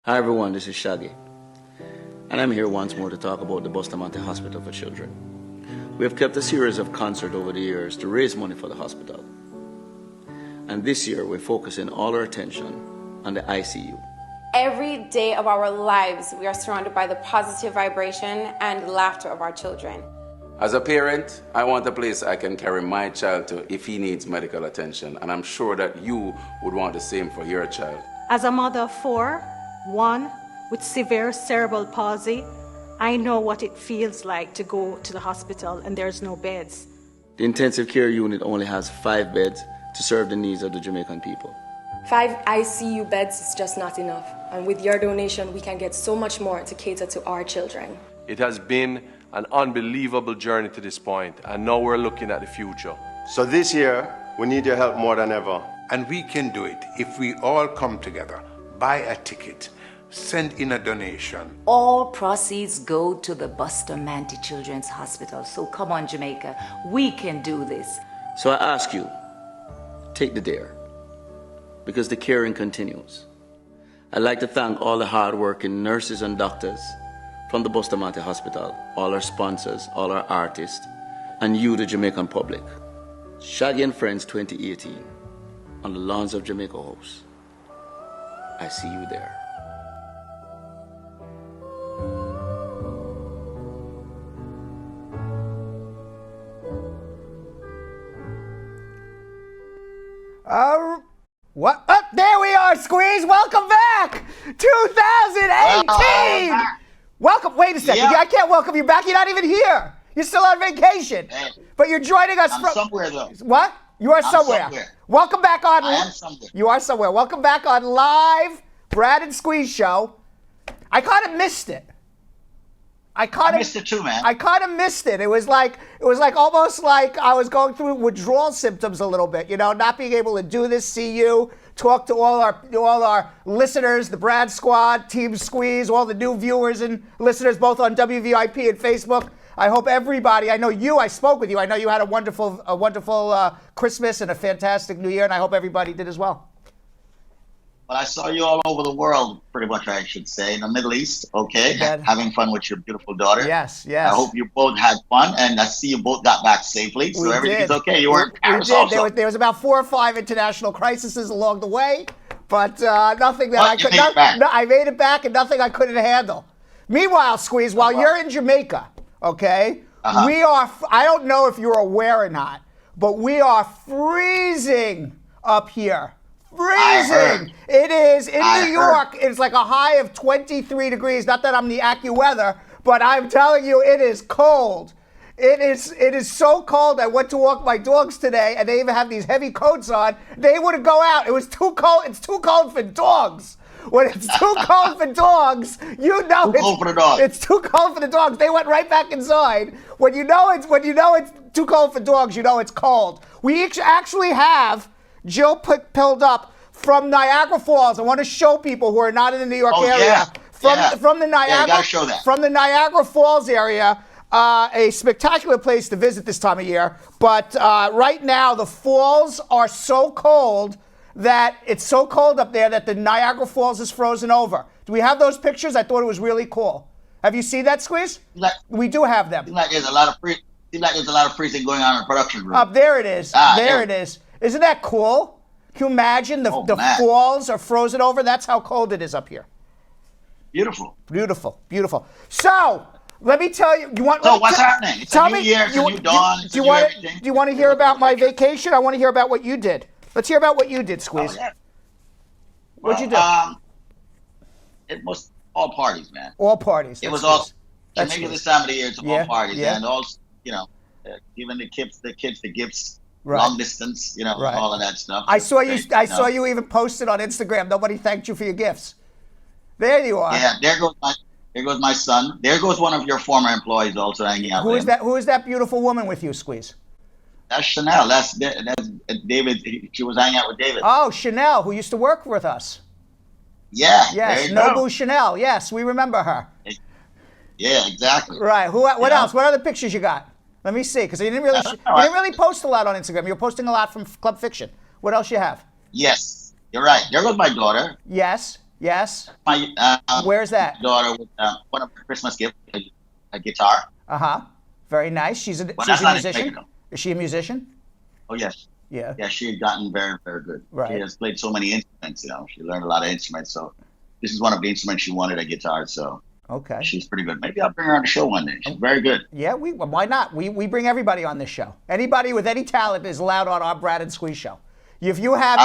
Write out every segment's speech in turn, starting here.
Hi everyone, this is Shaggy, and I'm here once more to talk about the Bustamante Hospital for Children. We have kept a series of concerts over the years to raise money for the hospital, and this year we're focusing all our attention on the ICU. Every day of our lives, we are surrounded by the positive vibration and laughter of our children. As a parent, I want a place I can carry my child to if he needs medical attention, and I'm sure that you would want the same for your child. As a mother of four, one with severe cerebral palsy, I know what it feels like to go to the hospital and there's no beds. The intensive care unit only has 5 beds to serve the needs of the Jamaican people. 5 ICU beds is just not enough, and with your donation we can get so much more to cater to our children. It has been an unbelievable journey to this point, and now we're looking at the future. So this year, we need your help more than ever. And we can do it if we all come together, buy a ticket, send in a donation. All proceeds go to the Bustamante Children's Hospital. So come on, Jamaica, we can do this. So I ask you, take the dare, because the caring continues. I'd like to thank all the hard-working nurses and doctors from the Bustamante Hospital, all our sponsors, all our artists, and you, the Jamaican public. Shaggy and Friends 2018 on the lawns of Jamaica House. I see you there. What? Oh, there we are, Squeeze. Welcome back. 2018. Welcome. Wait a second. I can't welcome you back. You're not even here. You're still on vacation. Hey, but you're joining us I'm somewhere though. What? You are somewhere. Welcome back on. I am somewhere. You are somewhere. Welcome back on live Brad and Squeeze show. I kind of missed it. I missed it too, man. I kind of missed it. It was like almost like I was going through withdrawal symptoms a little bit, not being able to do this, see you, talk to all our listeners, the Brad Squad, Team Squeeze, all the new viewers and listeners, both on WVIP and Facebook. I hope everybody, I know you, I spoke with you, I know you had a wonderful Christmas and a fantastic New Year, and I hope everybody did as well. Well, I saw you all over the world, pretty much, I should say, in the Middle East, okay? Having fun with your beautiful daughter. Yes. I hope you both had fun, and I see you both got back safely, so everything's okay. You were in Paris also. There was about 4 or 5 international crises along the way, but nothing that I could. I made it back, and nothing I couldn't handle. Meanwhile, Squeeze, while you're in Jamaica, okay, we are. I don't know if you're aware or not, but we are freezing up here. Freezing! It is in New York. It's like a high of 23 degrees. Not that I'm the AccuWeather, but I'm telling you, it is cold. It is so cold. I went to walk my dogs today, and they even have these heavy coats on. They wouldn't go out. It was too cold. It's too cold for dogs. When it's too cold for dogs, cold for the dogs. It's too cold for the dogs. They went right back inside. When you know it's too cold for dogs, you know it's cold. We actually have Jill pulled up from Niagara Falls. I want to show people who are not in the New York area. From the Niagara, show that. From the Niagara Falls area, a spectacular place to visit this time of year. But right now, the falls are so cold that it's so cold up there that the Niagara Falls is frozen over. Do we have those pictures? I thought it was really cool. Have you seen that, Squeeze? We do have them. Seems like there's a lot of freezing going on in the production room. There it is. There it is. Isn't that cool? Can you imagine the falls are frozen over? That's how cold it is up here. Beautiful. Beautiful. So, let me tell you. What's happening? It's a new year, it's a new dawn, it's a new everything. Do you want to hear about my vacation? I want to hear about what you did. Let's hear about what you did, Squeeze. What'd you do? It was all parties, man. All parties. It was all Jamaica this time of the year. It's all parties, and also, giving the kids the gifts. Long distance, all of that stuff. I saw you. I saw you even posted on Instagram. Nobody thanked you for your gifts. There you are. Yeah, there goes my son. There goes one of your former employees also hanging out. Who is that? Who is that beautiful woman with you, Squeeze? That's Chanel. That's David. She was hanging out with David. Oh, Chanel, who used to work with us. Yeah. Yes, Nobu Chanel. Yes, we remember her. Yeah, exactly. Right. What else? What other pictures you got? Let me see, because you didn't really post a lot on Instagram. You're posting a lot from Club Fiction. What else you have? Yes, you're right. There goes my daughter. Yes. Yes. My Where's that? daughter with one of her Christmas gifts, a guitar. Very nice. She's a Well, that's not musician. Jamaica. Is she a musician? Oh yes. Yeah. Yeah, she had gotten very, very good. Right. She has played so many instruments. You know, she learned a lot of instruments. So this is one of the instruments she wanted, a guitar. So okay, she's pretty good. Maybe I'll bring her on the show one day. She's very good. Yeah, why not? We bring everybody on this show. Anybody with any talent is allowed on our Brad and Squeeze show. If you have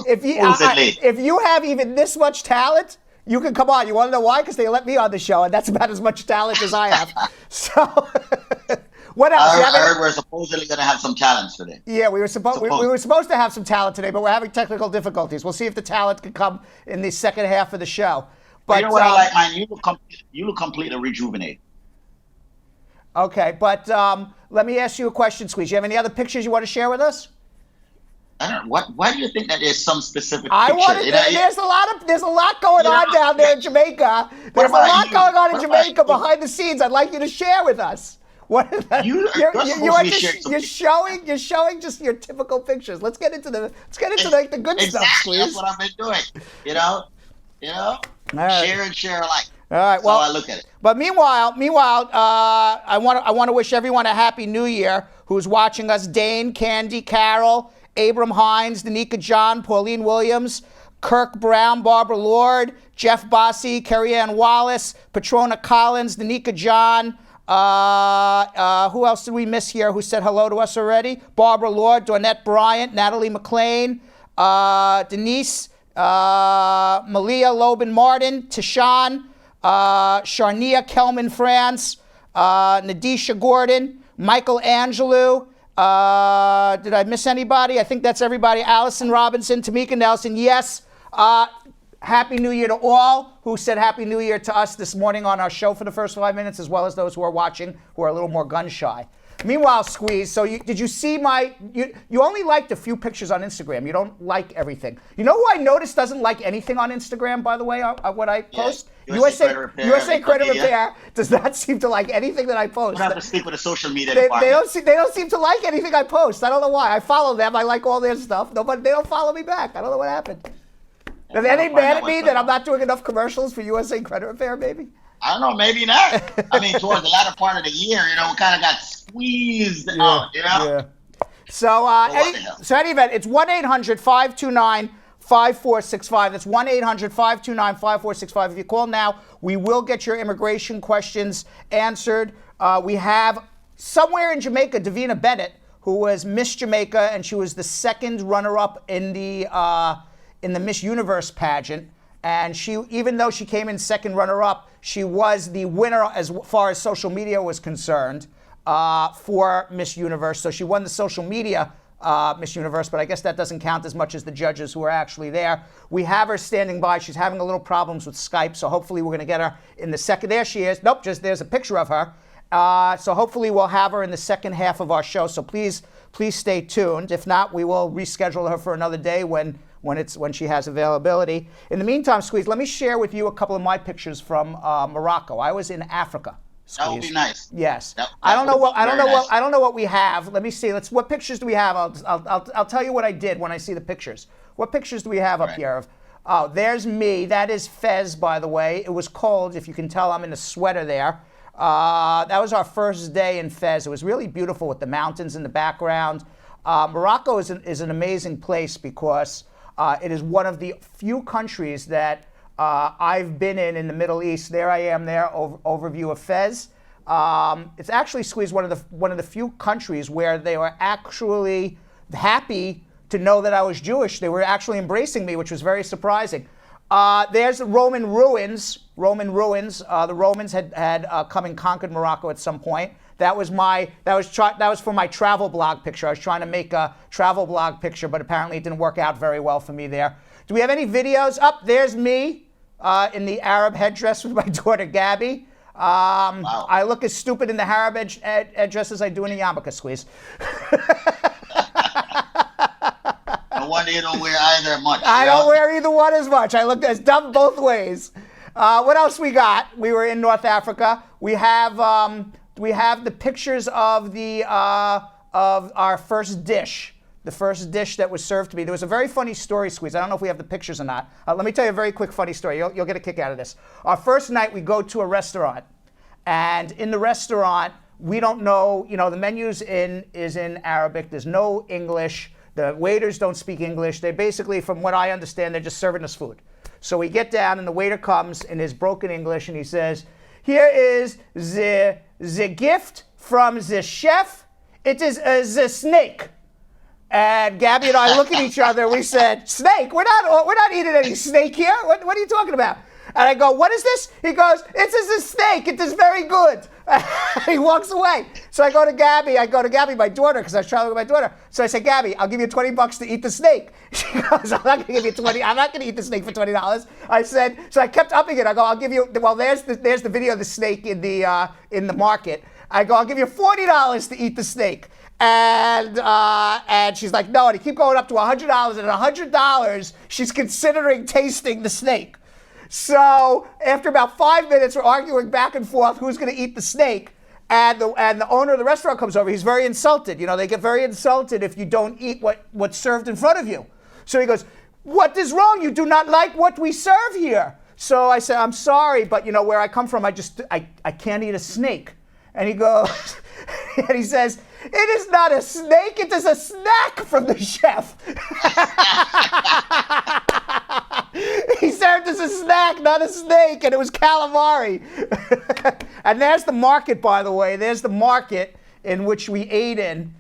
if you have even this much talent, you can come on. You want to know why? Because they let me on the show, and that's about as much talent as I have. So, what else? I heard we're supposedly going to have some talents today. Yeah, we were supposed to have some talent today, but we're having technical difficulties. We'll see if the talent can come in the second half of the show. But you know what I like, man? You look completely rejuvenated. Okay, but let me ask you a question, Squeeze. You have any other pictures you want to share with us? I don't know. Why do you think that there's some specific picture? There's a lot going on down there in Jamaica. There's a lot going on in Jamaica behind the scenes. I'd like you to share with us. You're showing just your typical pictures. Let's get into the good stuff, Squeeze. That's what I've been doing. You know, right. Share alike. All right. Well, that's how I look at it. But meanwhile, I want to wish everyone a happy New Year. Who's watching us? Dane, Candy, Carol, Abram Hines, Danica John, Pauline Williams, Kirk Brown, Barbara Lord, Jeff Bossy, Kerry Ann Wallace, Patrona Collins, Danica John. Who else did we miss here who said hello to us already? Barbara Lord, Dornette Bryant, Natalie McLean, Denise, Malia Loban Martin, Tishan, Sharnia Kelman France, Nadisha Gordon, Michael Angelou. Did I miss anybody? I think that's everybody. Allison Robinson, Tamika Nelson. Yes. Happy New Year to all who said Happy New Year to us this morning on our show for the first 5 minutes, as well as those who are watching who are a little more gun shy. Meanwhile, Squeeze, so did you see you only liked a few pictures on Instagram. You don't like everything. You know who I noticed doesn't like anything on Instagram, by the way, what I post? USA Credit Repair does not seem to like anything that I post. We'll have to speak with the social media they department. don't seem to like anything I post. I don't know why. I follow them. I like all their stuff. No, but they don't follow me back. I don't know what happened. Are they mad at me that I'm not doing enough commercials for USA Credit Repair, maybe? I don't know, maybe not. I mean, towards the latter part of the year, we kind of got squeezed out, Yeah. So, any event, it's 1-800-529-5465. That's 1-800-529-5465. If you call now, we will get your immigration questions answered. We have somewhere in Jamaica, Davina Bennett, who was Miss Jamaica, and she was the second runner-up in the Miss Universe pageant. And she, even though she came in second runner-up, she was the winner as far as social media was concerned for Miss Universe. So she won the social media Miss Universe, but I guess that doesn't count as much as the judges who are actually there. We have her standing by. She's having a little problems with Skype, so hopefully we're going to get her in the second. There she is. Nope, just there's a picture of her. So hopefully we'll have her in the second half of our show. So please stay tuned. If not, we will reschedule her for another day when she has availability. In the meantime, Squeeze, let me share with you a couple of my pictures from Morocco. I was in Africa. Squeeze. That would be nice. Yes. I don't know what we have. Let me see. What pictures do we have? I'll tell you what I did when I see the pictures. What pictures do we have up here? Oh, there's me. That is Fez, by the way. It was cold. If you can tell, I'm in a sweater there. That was our first day in Fez. It was really beautiful with the mountains in the background. Morocco is an amazing place because it is one of the few countries that I've been in the Middle East. There I am there, overview of Fez. It's actually, Squeeze, one of the few countries where they were actually happy to know that I was Jewish. They were actually embracing me, which was very surprising. There's the Roman ruins. The Romans had come and conquered Morocco at some point. That was for my travel blog picture. I was trying to make a travel blog picture, but apparently it didn't work out very well for me there. Do we have any videos? There's me in the Arab headdress with my daughter Gabby. Wow. I look as stupid in the Arab headdress as I do in a yarmulke, Squeeze. No wonder you don't wear either much. I don't wear either one as much. I look as dumb both ways. What else we got? We were in North Africa. We have the pictures of our first dish. the first dish that was served to me. There was a very funny story, Squeeze. I don't know if we have the pictures or not. Let me tell you a very quick funny story. You'll get a kick out of this. Our first night, we go to a restaurant. And in the restaurant, we don't know, the menu is in Arabic. There's no English. The waiters don't speak English. They basically, from what I understand, they're just serving us food. So we get down, and the waiter comes in his broken English, and he says, "Here is the gift from the chef. It is the snake." And Gabby and I look at each other. We said, "Snake? We're not eating any snake here. What are you talking about?" And I go, "What is this?" He goes, "It is a snake. It is very good." He walks away. So I go to Gabby, my daughter, because I was traveling with my daughter. So I said, "Gabby, I'll give you $20 to eat the snake." She goes, "I'm not going to give you $20. I'm not going to eat the snake for $20. I said, so I kept upping it. I go, "I'll give you, well, there's the video of the snake in the market." I go, "I'll give you $40 to eat the snake." And she's like, "No," and he keep going up to $100, and at $100, she's considering tasting the snake. So after about 5 minutes, we're arguing back and forth who's going to eat the snake, and the owner of the restaurant comes over. He's very insulted. They get very insulted if you don't eat what's served in front of you. So he goes, "What is wrong? You do not like what we serve here." So I said, "I'm sorry, but where I come from, I can't eat a snake." And he goes, and he says, "It is not a snake, it is a snack from the chef." He served us a snack, not a snake, and it was calamari. And there's the market, by the way. There's the market in which we ate in.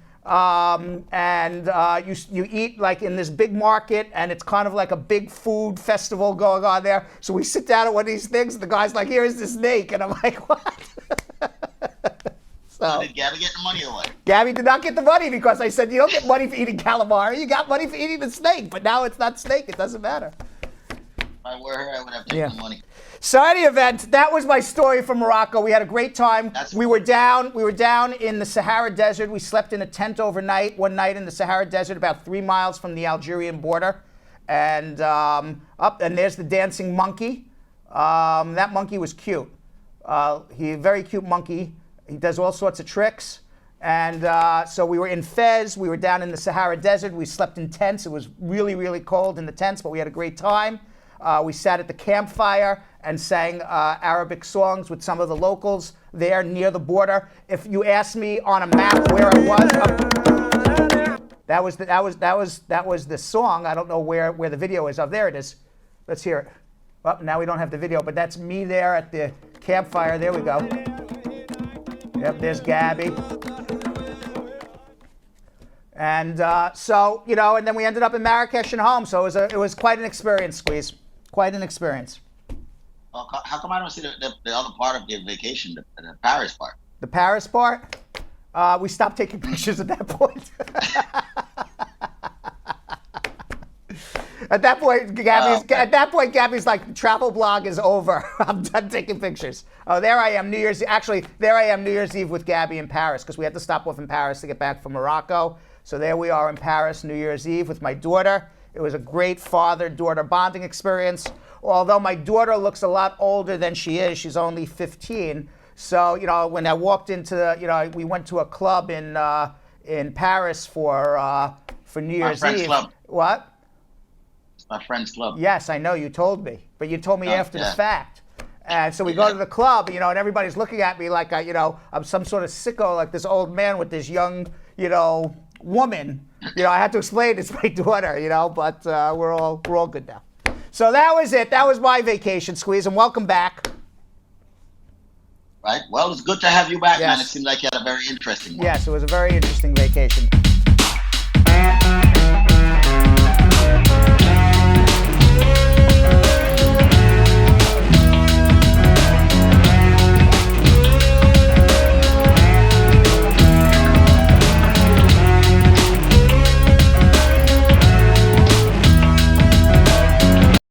You eat like in this big market, and it's kind of like a big food festival going on there. So we sit down at one of these things, and the guy's like, "Here is the snake," and I'm like, "What?" So, did Gabby get the money or what? Gabby did not get the money because I said, "You don't get money for eating calamari. You got money for eating the snake." But now it's not snake. It doesn't matter. If I were her, I would have taken the money. So any event, that was my story from Morocco. We had a great time. We were down in the Sahara Desert. We slept in a tent overnight, one night in the Sahara Desert, about 3 miles from the Algerian border. And and there's the dancing monkey. That monkey was cute. Very cute monkey. He does all sorts of tricks. And so we were in Fez. We were down in the Sahara Desert. We slept in tents. It was really, really cold in the tents, but we had a great time. We sat at the campfire and sang Arabic songs with some of the locals there near the border. If you ask me on a map where I was, that was the song. I don't know where the video is. Oh, there it is. Let's hear it. Well, now we don't have the video, but that's me there at the campfire. There we go. Yep, there's Gabby. And and then we ended up in Marrakesh and home. So it was quite an experience, Squeeze. Quite an experience. Well, how come I don't see the other part of the vacation, the Paris part? The Paris part? We stopped taking pictures at that point. At that point, Gabby's like, "Travel blog is over. I'm done taking pictures." Oh, there I am, New Year's Eve with Gabby in Paris, because we had to stop off in Paris to get back from Morocco. So there we are in Paris, New Year's Eve with my daughter. It was a great father-daughter bonding experience. Although my daughter looks a lot older than she is, she's only 15. So, when I walked into we went to a club in Paris for New Year's Eve. Club. What? My friend's club. Yes, I know, you told me. But you told me after the fact. And so we go to the club, and everybody's looking at me like I'm some sort of sicko, like this old man with this young, woman. I had to explain it's my daughter, but we're all good now. So that was it. That was my vacation, Squeeze, and welcome back. Right. Well, it's good to have you back, man. It seemed like you had a very interesting one. Yes, it was a very interesting vacation.